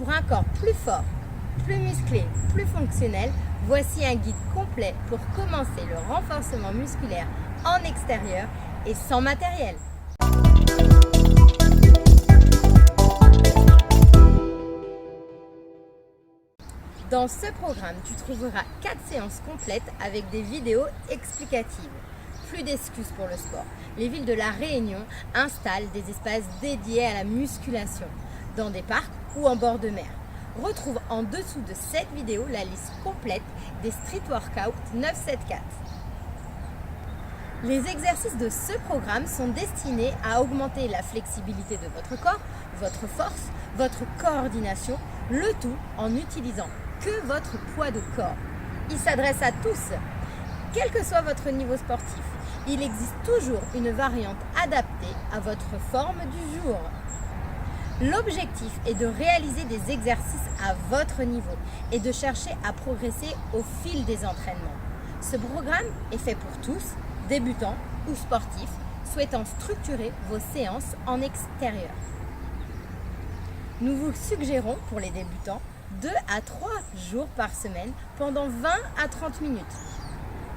Pour un corps plus fort, plus musclé, plus fonctionnel, voici un guide complet pour commencer le renforcement musculaire en extérieur et sans matériel. Dans ce programme, tu trouveras 4 séances complètes avec des vidéos explicatives. Plus d'excuses pour le sport. Les villes de La Réunion installent des espaces dédiés à la musculation, dans des parcs ou en bord de mer. Retrouve en dessous de cette vidéo la liste complète des Street Workout 974. Les exercices de ce programme sont destinés à augmenter la flexibilité de votre corps, votre force, votre coordination, le tout en utilisant que votre poids de corps. Il s'adresse à tous, quel que soit votre niveau sportif. Il existe toujours une variante adaptée à votre forme du jour. L'objectif est de réaliser des exercices à votre niveau et de chercher à progresser au fil des entraînements. Ce programme est fait pour tous, débutants ou sportifs, souhaitant structurer vos séances en extérieur. Nous vous suggérons pour les débutants 2 à 3 jours par semaine pendant 20 à 30 minutes.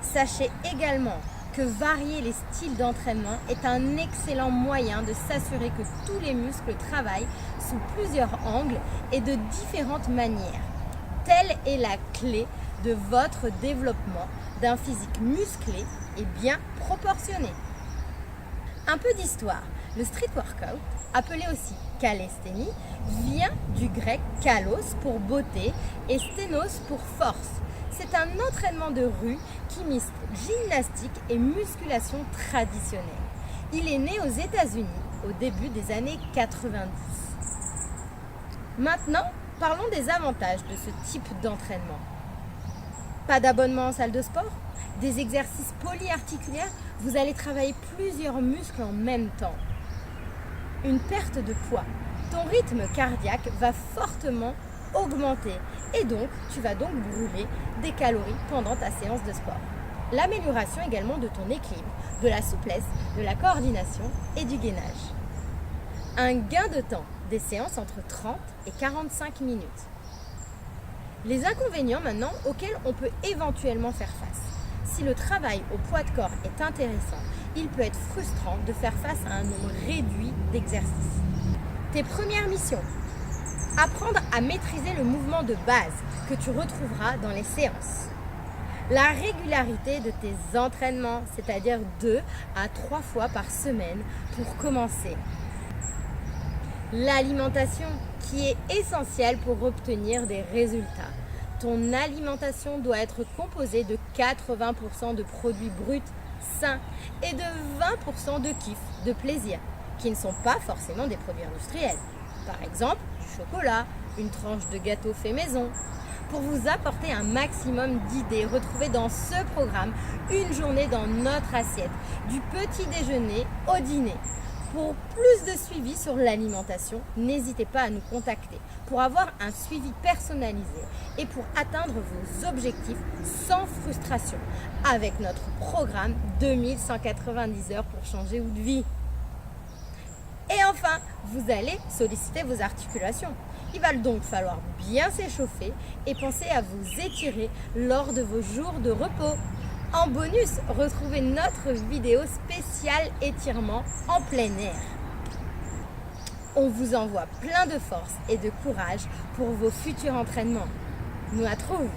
Sachez également que varier les styles d'entraînement est un excellent moyen de s'assurer que tous les muscles travaillent sous plusieurs angles et de différentes manières. Telle est la clé de votre développement d'un physique musclé et bien proportionné. Un peu d'histoire. Le street workout, appelé aussi calisthénie, vient du grec kalos pour beauté et sténos pour force. C'est un entraînement de rue qui mixe gymnastique et musculation traditionnelle. Il est né aux États-Unis au début des années 90. Maintenant, parlons des avantages de ce type d'entraînement. Pas d'abonnement en salle de sport, des exercices polyarticulaires, vous allez travailler plusieurs muscles en même temps. Une perte de poids. Ton rythme cardiaque va fortement augmenter et donc tu vas donc brûler des calories pendant ta séance de sport. L'amélioration également de ton équilibre, de la souplesse, de la coordination et du gainage. Un gain de temps, des séances entre 30 et 45 minutes. Les inconvénients maintenant auxquels on peut éventuellement faire face. Si le travail au poids de corps est intéressant, il peut être frustrant de faire face à un nombre réduit d'exercices. Tes premières missions. Apprendre à maîtriser le mouvement de base que tu retrouveras dans les séances. La régularité de tes entraînements, c'est-à-dire 2 à 3 fois par semaine pour commencer. L'alimentation qui est essentielle pour obtenir des résultats. Ton alimentation doit être composée de 80% de produits bruts sains et de 20% de kiff, de plaisir, qui ne sont pas forcément des produits industriels. Par exemple, du chocolat, une tranche de gâteau fait maison. Pour vous apporter un maximum d'idées, retrouvez dans ce programme une journée dans notre assiette, du petit déjeuner au dîner. Pour plus de suivi sur l'alimentation, n'hésitez pas à nous contacter pour avoir un suivi personnalisé et pour atteindre vos objectifs sans frustration avec notre programme 2190 heures pour changer de vie. Et enfin, vous allez solliciter vos articulations. Il va donc falloir bien s'échauffer et penser à vous étirer lors de vos jours de repos. En bonus, retrouvez notre vidéo spéciale étirement en plein air. On vous envoie plein de force et de courage pour vos futurs entraînements. Nous la trouvons.